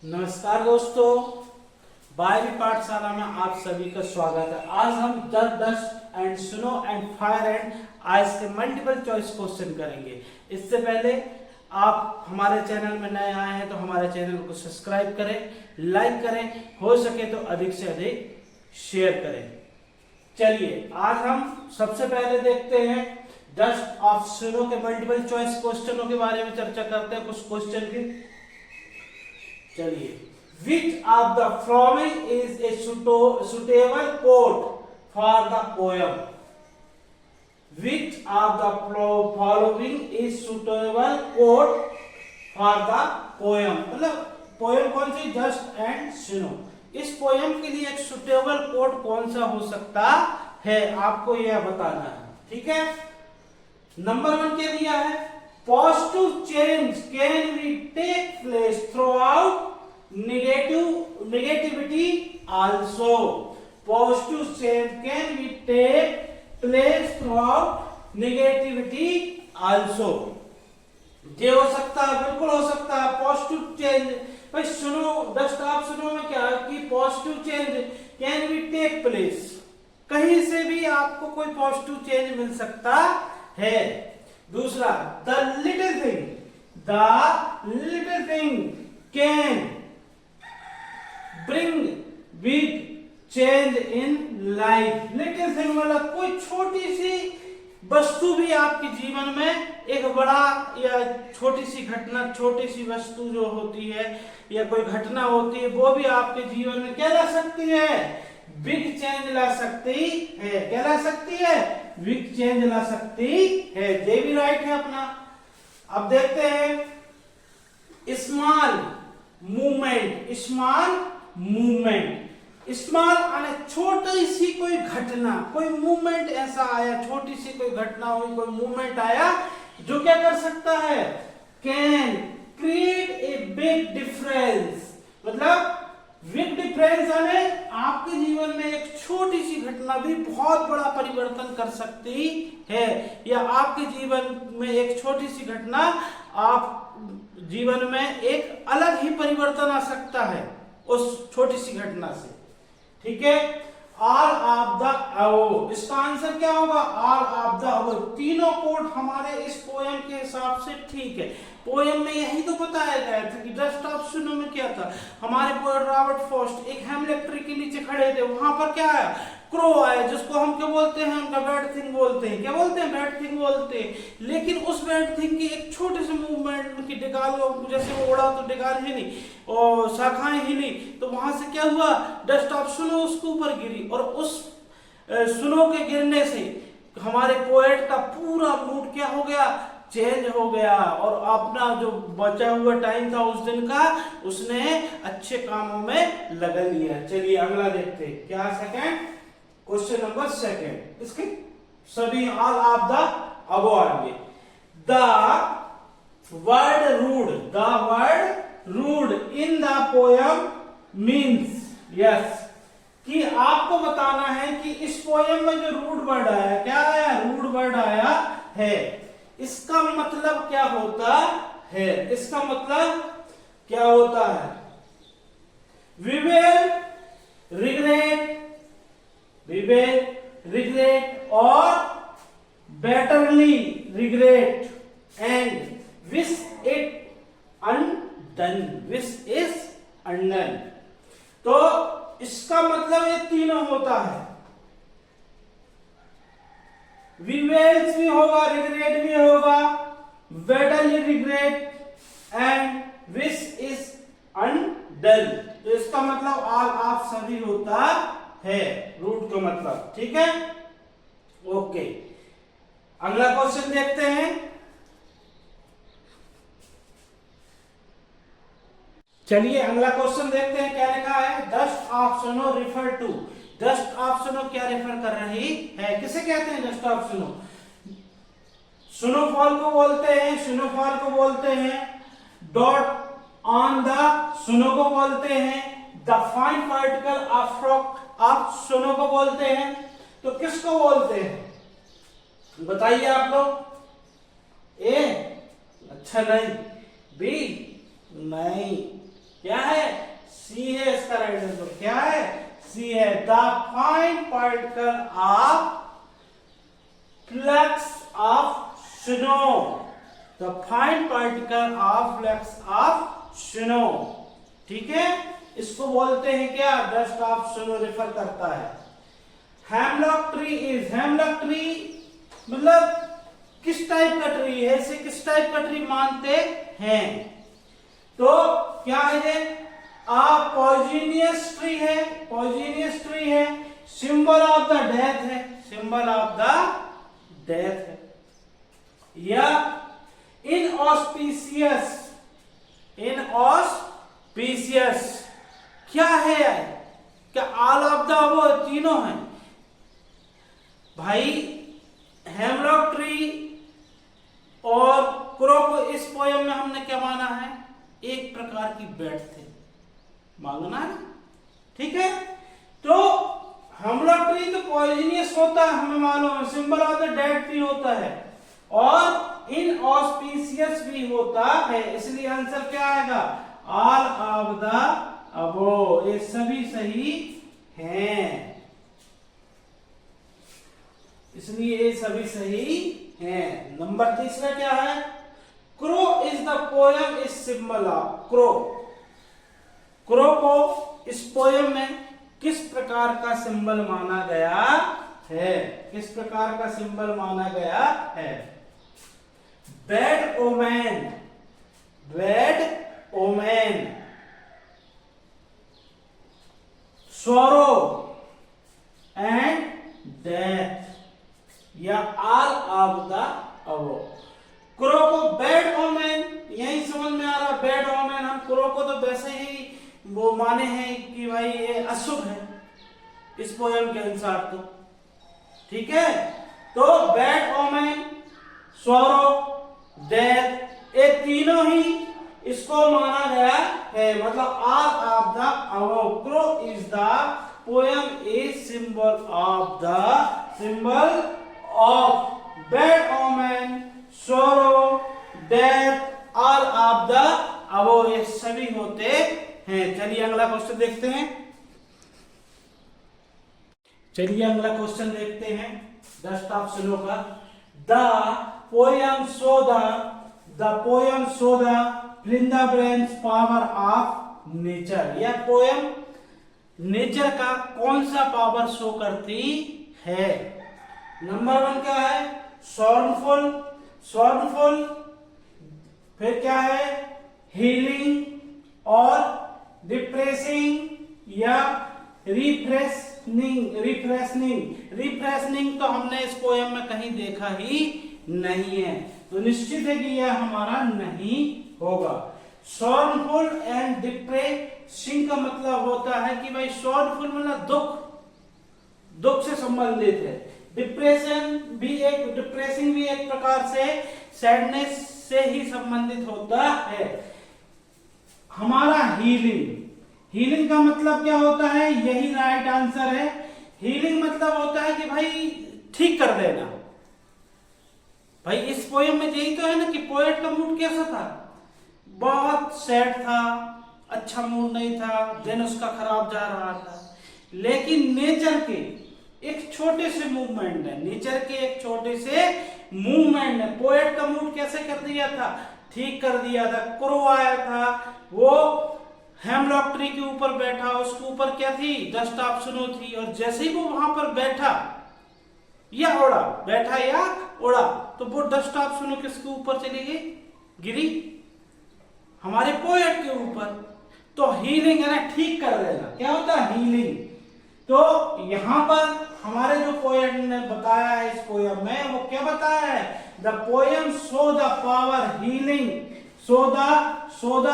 नमस्कार दोस्तों, बारहवीं पाठशाला में आप सभी का स्वागत है। आज हम dust and snow and fire and ice के मल्टीपल चॉइस क्वेश्चन करेंगे। इससे पहले आप हमारे चैनल में नए आए हैं तो हमारे चैनल को सब्सक्राइब करें, लाइक करें, हो सके तो अधिक से अधिक शेयर करें। चलिए आज हम सबसे पहले देखते हैं डस्ट ऑफ स्नो के मल्टीपल चॉइस क्वेश्चनों के बारे में चर्चा करते हैं। कुछ क्वेश्चन की चलिए, which of the following is a suitable quote for the poem? Which of the following is suitable quote for the poem? मतलब पोएम कौन सी? Dust and snow. इस पोएम के लिए एक सुटेबल कोट कौन सा हो सकता है, आपको यह बताना है। ठीक है, नंबर 1 क्या दिया है? Positive change can we take place throughout negativity also. Positive change can we take place throughout negativity also. ये हो सकता है, बिल्कुल हो सकता है। पॉजिटिव चेंज भाई सुनो, डस्ट ऑफ सुनो में क्या है कि positive change can be take place, कहीं से भी आपको कोई पॉजिटिव चेंज मिल सकता है। दूसरा, the little thing can bring big change in life. Little thing मतलब कोई छोटी सी वस्तु भी आपके जीवन में एक बड़ा या छोटी सी घटना, छोटी सी वस्तु जो होती है या कोई घटना होती है, वो भी आपके जीवन में क्या ला सकती है? बिग चेंज ला सकती है। क्या ला सकती है? बिग चेंज ला सकती है। ये भी राइट है अपना। अब देखते हैं स्मॉल मूवमेंट। स्मॉल आने छोटी सी कोई घटना, कोई मूवमेंट ऐसा आया, छोटी सी कोई घटना हुई, कोई मूवमेंट आया जो क्या कर सकता है? Can create a big difference. मतलब बिग डिफरेंस आने आपके जीवन में एक छोटी सी घटना भी बहुत बड़ा परिवर्तन कर सकती है, या आपके जीवन में एक छोटी सी घटना आप जीवन में एक अलग ही परिवर्तन आ सकता है उस छोटी सी घटना से। ठीक है, ऑल ऑफ द अबव, इसका आंसर क्या होगा? All of the above. तीनों कोट हमारे इस पोएम के हिसाब से ठीक है। पोएम में यही तो बताया गया था कि डस्ट ऑफ स्नो में क्या था। हमारे पोएट रॉबर्ट फ्रॉस्ट एक हैमलेट ट्री के नीचे खड़े थे, वहां पर क्या आया? क्रो आया, जिसको हम क्या बोलते हैं? उनका बैड थिंग बोलते हैं। क्या बोलते हैं? बैड थिंग बोलते हैं। लेकिन उस बैड थिंग की एक छोटे से मूवमेंट, उनकी डिगाल, जैसे वो उड़ा तो डिगाल हिली और शाखाएं हिली, तो वहां से क्या हुआ? डस्ट ऑफ स्नो उसके ऊपर गिरी, और उस स्नो के गिरने से हमारे पोएट का पूरा मूड क्या हो गया? चेंज हो गया, और अपना जो बचा हुआ टाइम था उस दिन का, उसने अच्छे कामों में लगा लिया। चलिए अगला देखते हैं। क्या सेकंड क्वेश्चन नंबर सेकंड, इसके सभी ऑल ऑफ द अबव आएंगे। The word rude in the poem means, yes, कि आपको बताना है कि इस पोएम में जो रूड वर्ड आया, क्या आया? रूड वर्ड आया है। इसका मतलब क्या होता है? इसका मतलब क्या होता है? We will regret or bitterly regret and wish it undone. Wish is undone. तो इसका मतलब ये तीनों होता है। विवेल्स भी होगा, रिग्रेट भी होगा, betterly regret and wish is undone. तो इसका मतलब ऑल ऑफ सभी होता है, रूट का मतलब। ठीक है, ओके। अगला क्वेश्चन देखते हैं। चलिए अगला क्वेश्चन देखते हैं क्या लिखा है। Dust of snow refer to. Dust of snow क्या रेफर कर रही है? किसे कहते हैं डस्ट ऑफ स्नो? स्नोफॉल को बोलते हैं, डॉट ऑन द स्नो को बोलते हैं, the fine particle of snow को बोलते हैं। तो किसको बोलते हैं? बताइए आप लोग। ए अच्छा नहीं, बी नहीं, क्या है? सी है इसका राइट आंसर। क्या है? सी है। The fine particle of flux of snow, the fine particle of flux of snow. ठीक है, इसको बोलते हैं क्या? डस्ट ऑफ स्नो रेफर करता है। Hemlock tree is, hemlock tree मतलब किस टाइप का ट्री है, इसे किस टाइप का ट्री मानते हैं? तो क्या है? पॉइजनियस ट्री है, पॉइजनियस ट्री है, सिंबल ऑफ द डेथ है, सिंबल ऑफ द डेथ है। या इनऑस्पिशियस, इनऑस्पिशियस क्या है? क्या ऑल ऑफ द वो तीनों है भाई? हेमलॉक ट्री और क्रो को इस पोयम में हमने क्या माना है? एक प्रकार की बेट थे, मालूम है? ठीक है, तो हेमलॉक ट्री तो पॉइजनियस होता है, हमें मालूम है, symbol of the dead tree होता है, और इनऑस्पिशियस भी होता है, इसलिए आंसर क्या आएगा? ऑल ऑफ द अबो, ये सभी सही हैं, इसलिए ये सभी सही हैं। नंबर तीसरा क्या है? Crow is the poem is symbol of, crow, crow को इस पोयम में किस प्रकार का सिंबल माना गया है? किस प्रकार का सिंबल माना गया है? Bad omen, bad omen, sorrow and death, या all of the above. Crow को बैड ओमेन, यही समझ में आ रहा, बैड ओमेन, हम क्रो को तो वैसे ही वो माने हैं कि भाई ये अशुभ है इस पोयम के अनुसार, तो ठीक है, तो बैड ओमेन, सॉरो, डेथ, ये तीनों ही इसको माना गया है, मतलब all of the above. Crow is the poem is symbol of the, symbol of bad omen, sorrow, death, all of the above, ये सभी होते हैं। चलिए अगला क्वेश्चन देखते हैं, चलिए अगला क्वेश्चन देखते हैं डस्ट ऑफ स्नो का। The poem show the Vrindavan power of nature, यह पोयम नेचर का कौन सा पावर शो करती है? नंबर 1 क्या है? सॉर्नफुल, सॉर्नफुल, फिर क्या है? हीलिंग और डिप्रेसिंग या रिफ्रेशनिंग, रिफ्रेशनिंग, रिफ्रेशनिंग तो हमने इस पोयम में कहीं देखा ही नहीं है, तो निश्चित है कि यह हमारा नहीं होगा। सॉर्नफुल एंड डिप्रेसिंग का मतलब होता है कि भाई सॉर्नफुल मतलब दुख, दुख से संबंधित है, डिप्रेशन भी एक, डिप्रेसिंग भी एक प्रकार से सैडनेस से ही संबंधित होता है। हमारा हीलिंग, हीलिंग का मतलब क्या होता है? यही राइट आंसर है। हीलिंग मतलब होता है कि भाई ठीक कर देना। भाई इस पोयम में यही तो है ना कि पोएट का मूड कैसा था? बहुत सैड था, अच्छा मूड नहीं था, दिन उसका खराब जा रहा था, लेकिन नेचर के एक छोटे से मूवमेंट है, नेचर के एक छोटे से मूवमेंट ने पोएट का मूड कैसे कर दिया था? ठीक कर दिया था। क्रो आया था, वो हेमलॉक ट्री के ऊपर बैठा, उसके ऊपर क्या थी? डस्ट ऑफ स्नो थी, और जैसे ही वो वहां पर बैठा या उड़ा, बैठा या उड़ा, तो वो डस्ट ऑफ स्नो किसके ऊपर चली गई? गिरी हमारे पोएट के ऊपर। तो हीलिंग है ना, ठीक कर देना, क्या होता है? हीलिंग। तो यहां पर हमारे जो पोएट ने बताया है इस पोयम में, वो क्या बताया है? The poem show the power healing, show the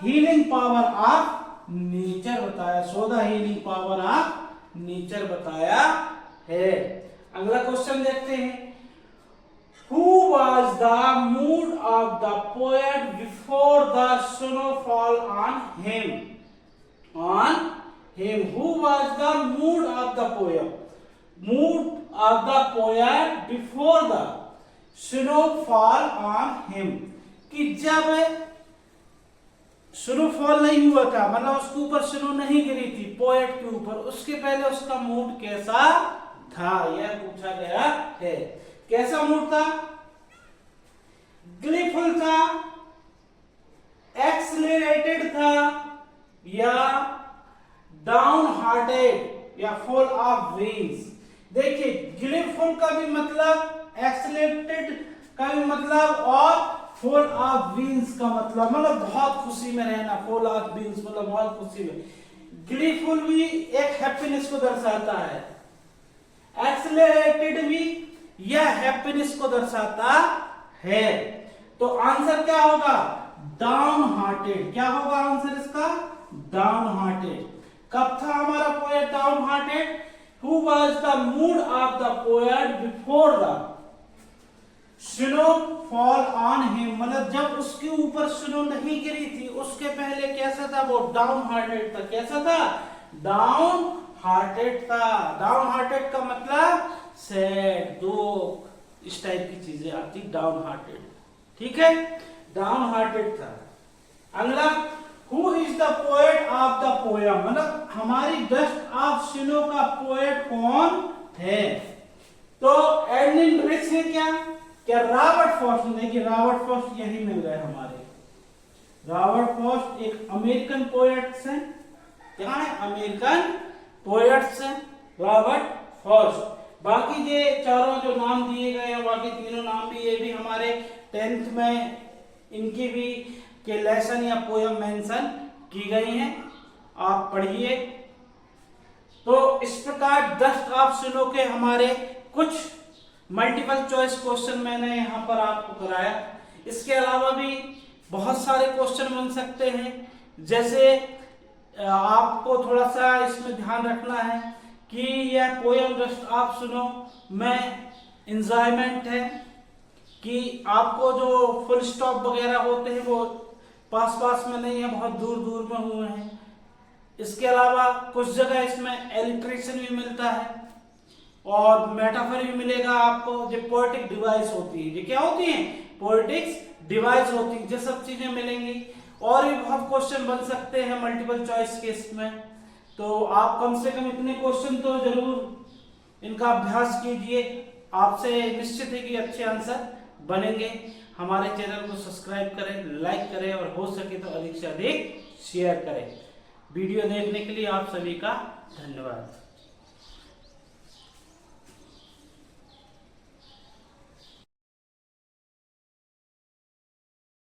healing power of nature बताया, show the healing power of nature बताया है। अगला क्वेश्चन देखते हैं। Who was the mood of the poet before the snowfall on him? On him. Who was the mood of the poem? Mood of the poet before the snowfall on him. कि जब snowfall नहीं हुआ था, मतलब उसके ऊपर snow नहीं गिरी थी पोएट के ऊपर, उसके पहले उसका मूड कैसा था, यह पूछा गया है। कैसा मूड था? ग्लीफुल था, एक्सलरेटेड था, या डाउन हार्टेड, या फुल ऑफ विंग्स। देखिए ग्लीफुल का भी मतलब, एक्सलरेटेड का भी मतलब, और फुल ऑफ विंग्स का मतलब बहुत खुशी में रहना। फुल ऑफ विंग्स मतलब बहुत खुशी में। ग्लीफुल भी एक हैप्पीनेस को दर्शाता है, एक्सलरेटेड भी यह हैप्पीनेस को दर्शाता है। तो आंसर क्या होगा? Down hearted. क्या होगा आंसर इसका? Down hearted. कब था हमारा poet down hearted? Who was the mood of the poet before the snow fall on him? मतलब जब उसके ऊपर स्नो नहीं गिरी थी उसके पहले कैसा था वो? डाउन हार्टेड था। कैसा था? डाउन हार्टेड था। डाउन हार्टेड का मतलब सैड, दुख, इस टाइप की चीजें आती डाउन हार्टेड। ठीक है, डाउन हार्टेड था। अगला, Who is the poet of the poem? मतलब हमारी डस्ट ऑफ स्नो का पोएट कौन है? तो एडविन रिच है क्या? क्या रॉबर्ट फ्रॉस्ट? देखिए रॉबर्ट फ्रॉस्ट यही मिल गए हमारे। रॉबर्ट फ्रॉस्ट एक अमेरिकन पोएट्स हैं। क्या है? अमेरिकन पोएट्स हैं रॉबर्ट फ्रॉस्ट। बाकी ये चारों जो नाम दिए गए हैं, बाकी तीनों नाम भी, ये भी हमारे 10th में इनकी भी के लेसन या पोयम मेंशन की गई हैं, आप पढ़िए। तो इस प्रकार डस्ट ऑफ स्नो के हमारे कुछ मल्टीपल चॉइस क्वेश्चन मैंने यहां पर आपको कराया। इसके अलावा भी बहुत सारे क्वेश्चन बन सकते हैं। जैसे आपको थोड़ा सा इसमें ध्यान रखना है कि यह पोयम डस्ट ऑफ स्नो में एंजायमेंट है, कि आपको जो फुल स्टॉप वगैरह होते हैं वो पास पास में नहीं है, बहुत दूर दूर में हुए हैं। इसके अलावा कुछ जगह इसमें एलिट्रेशन भी मिलता है और मेटाफर भी मिलेगा आपको। जो पोएटिक डिवाइस होती है, ये क्या होती है? पोएटिक्स डिवाइस होती है। ये सब चीजें मिलेंगी। और भी बहुत क्वेश्चन बन सकते हैं मल्टीपल चॉइस के इसमें। तो आप कम से कम इतने क्वेश्चन तो जरूर इनका अभ्यास कीजिए। आपसे निश्चित है कि अच्छे आंसर बनेंगे। हमारे चैनल को सब्सक्राइब करें, लाइक करें और हो सके तो अधिक से अधिक शेयर करें। वीडियो देखने के लिए आप सभी का धन्यवाद।